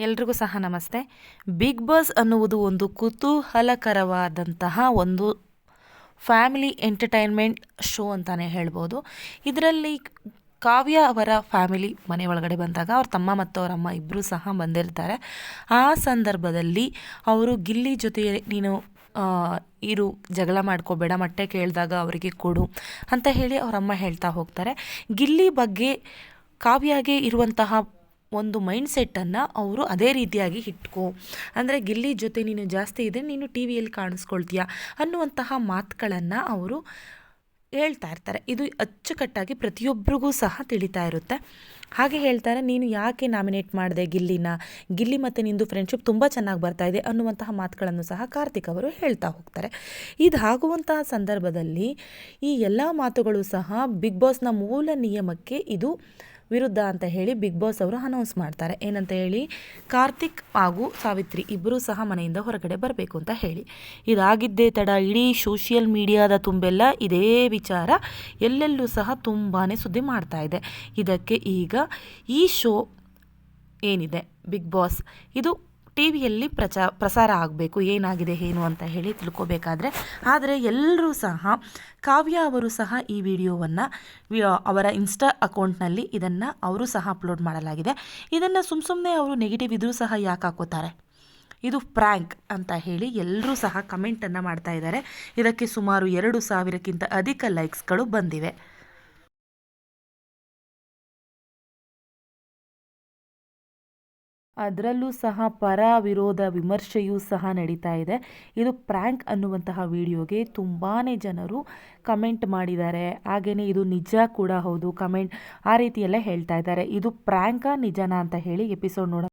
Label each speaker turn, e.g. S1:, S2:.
S1: ಎಲ್ರಿಗೂ ಸಹ ನಮಸ್ತೆ. ಬಿಗ್ ಬಾಸ್ ಅನ್ನುವುದು ಒಂದು ಕುತೂಹಲಕರವಾದಂತಹ ಒಂದು ಫ್ಯಾಮಿಲಿ ಎಂಟರ್ಟೈನ್ಮೆಂಟ್ ಶೋ ಅಂತಲೇ ಹೇಳ್ಬೋದು. ಇದರಲ್ಲಿ ಕಾವ್ಯ ಅವರ ಫ್ಯಾಮಿಲಿ ಮನೆ ಒಳಗಡೆ ಬಂದಾಗ ಅವ್ರ ತಮ್ಮ ಮತ್ತು ಅವರ ಅಮ್ಮ ಇಬ್ಬರೂ ಸಹ ಬಂದಿರ್ತಾರೆ. ಆ ಸಂದರ್ಭದಲ್ಲಿ ಅವರು ಗಿಲ್ಲಿ ಜೊತೆ ನೀನು ಇರು, ಜಗಳ ಮಾಡ್ಕೋಬೇಡ, ಮೊಟ್ಟೆ ಕೇಳಿದಾಗ ಅವರಿಗೆ ಕೊಡು ಅಂತ ಹೇಳಿ ಅವರಮ್ಮ ಹೇಳ್ತಾ ಹೋಗ್ತಾರೆ. ಗಿಲ್ಲಿ ಬಗ್ಗೆ ಕಾವ್ಯಗೆ ಇರುವಂತಹ ಒಂದು ಮೈಂಡ್ಸೆಟ್ಟನ್ನು ಅವರು ಅದೇ ರೀತಿಯಾಗಿ ಇಟ್ಕೋ, ಅಂದರೆ ಗಿಲ್ಲಿ ಜೊತೆ ನೀನು ಜಾಸ್ತಿ ಇದೆ, ನೀನು ಟಿ ವಿಯಲ್ಲಿ ಕಾಣಿಸ್ಕೊಳ್ತೀಯ ಅನ್ನುವಂತಹ ಮಾತುಗಳನ್ನು ಅವರು ಹೇಳ್ತಾ ಇರ್ತಾರೆ. ಇದು ಅಚ್ಚುಕಟ್ಟಾಗಿ ಪ್ರತಿಯೊಬ್ಬರಿಗೂ ಸಹ ತಿಳಿತಾ ಇರುತ್ತೆ. ಹಾಗೆ ಹೇಳ್ತಾರೆ, ನೀನು ಯಾಕೆ ನಾಮಿನೇಟ್ ಮಾಡಿದೆ ಗಿಲ್ಲಿ ಮತ್ತು ನಿಂದು ಫ್ರೆಂಡ್ಶಿಪ್ ತುಂಬ ಚೆನ್ನಾಗಿ ಬರ್ತಾ ಇದೆ ಅನ್ನುವಂತಹ ಮಾತುಗಳನ್ನು ಸಹ ಕಾರ್ತಿಕ್ ಅವರು ಹೇಳ್ತಾ ಹೋಗ್ತಾರೆ. ಇದಾಗುವಂತಹ ಸಂದರ್ಭದಲ್ಲಿ ಈ ಎಲ್ಲ ಮಾತುಗಳು ಸಹ ಬಿಗ್ ಬಾಸ್ನ ಮೂಲ ನಿಯಮಕ್ಕೆ ಇದು ವಿರುದ್ಧ ಅಂತ ಹೇಳಿ ಬಿಗ್ ಬಾಸ್ ಅವರು ಅನೌನ್ಸ್ ಮಾಡ್ತಾರೆ. ಏನಂತ ಹೇಳಿ, ಕಾರ್ತಿಕ್ ಹಾಗೂ ಸಾವಿತ್ರಿ ಇಬ್ಬರೂ ಸಹ ಮನೆಯಿಂದ ಹೊರಗಡೆ ಬರಬೇಕು ಅಂತ ಹೇಳಿ. ಇದಾಗಿದ್ದೇ ತಡ ಇಡೀ ಸೋಷಿಯಲ್ ಮೀಡಿಯಾದ ತುಂಬೆಲ್ಲ ಇದೇ ವಿಚಾರ ಎಲ್ಲೆಲ್ಲೂ ಸಹ ತುಂಬಾ ಸುದ್ದಿ ಮಾಡ್ತಾ ಇದೆ. ಇದಕ್ಕೆ ಈಗ ಈ ಶೋ ಏನಿದೆ ಬಿಗ್ ಬಾಸ್, ಇದು ಟಿ ವಿಯಲ್ಲಿ ಪ್ರಸಾರ ಆಗಬೇಕು, ಏನಾಗಿದೆ ಏನು ಅಂತ ಹೇಳಿ ತಿಳ್ಕೊಬೇಕಾದ್ರೆ. ಆದರೆ ಎಲ್ಲರೂ ಸಹ ಕಾವ್ಯ ಅವರು ಸಹ ಈ ವಿಡಿಯೋವನ್ನು ಅವರ ಇನ್ಸ್ಟಾ ಅಕೌಂಟ್ನಲ್ಲಿ ಇದನ್ನು ಅವರು ಸಹ ಅಪ್ಲೋಡ್ ಮಾಡಲಾಗಿದೆ. ಇದನ್ನು ಸುಮ್ಮನೆ ಅವರು ನೆಗೆಟಿವ್ ಇದ್ರೂ ಸಹ ಯಾಕೆ ಹಾಕೋತಾರೆ, ಇದು ಪ್ರ್ಯಾಂಕ್ ಅಂತ ಹೇಳಿ ಎಲ್ಲರೂ ಸಹ ಕಮೆಂಟನ್ನು ಮಾಡ್ತಾ ಇದ್ದಾರೆ. ಇದಕ್ಕೆ ಸುಮಾರು 2,000ಕ್ಕಿಂತ ಅಧಿಕ ಲೈಕ್ಸ್ಗಳು ಬಂದಿವೆ. ಅದರಲ್ಲೂ ಸಹ ಪರ ವಿರೋಧ ವಿಮರ್ಶೆಯೂ ಸಹ ನಡೀತಾ ಇದೆ. ಇದು ಪ್ರ್ಯಾಂಕ್ ಅನ್ನುವಂತಹ ವಿಡಿಯೋಗೆ ತುಂಬಾ ಜನರು ಕಮೆಂಟ್ ಮಾಡಿದ್ದಾರೆ. ಹಾಗೆಯೇ ಇದು ನಿಜ ಕೂಡ ಹೌದು, ಕಮೆಂಟ್ ಆ ರೀತಿಯೆಲ್ಲ ಹೇಳ್ತಾ ಇದ್ದಾರೆ. ಇದು ಪ್ರ್ಯಾಂಕಾ ನಿಜನಾ ಅಂತ ಹೇಳಿ ಎಪಿಸೋಡ್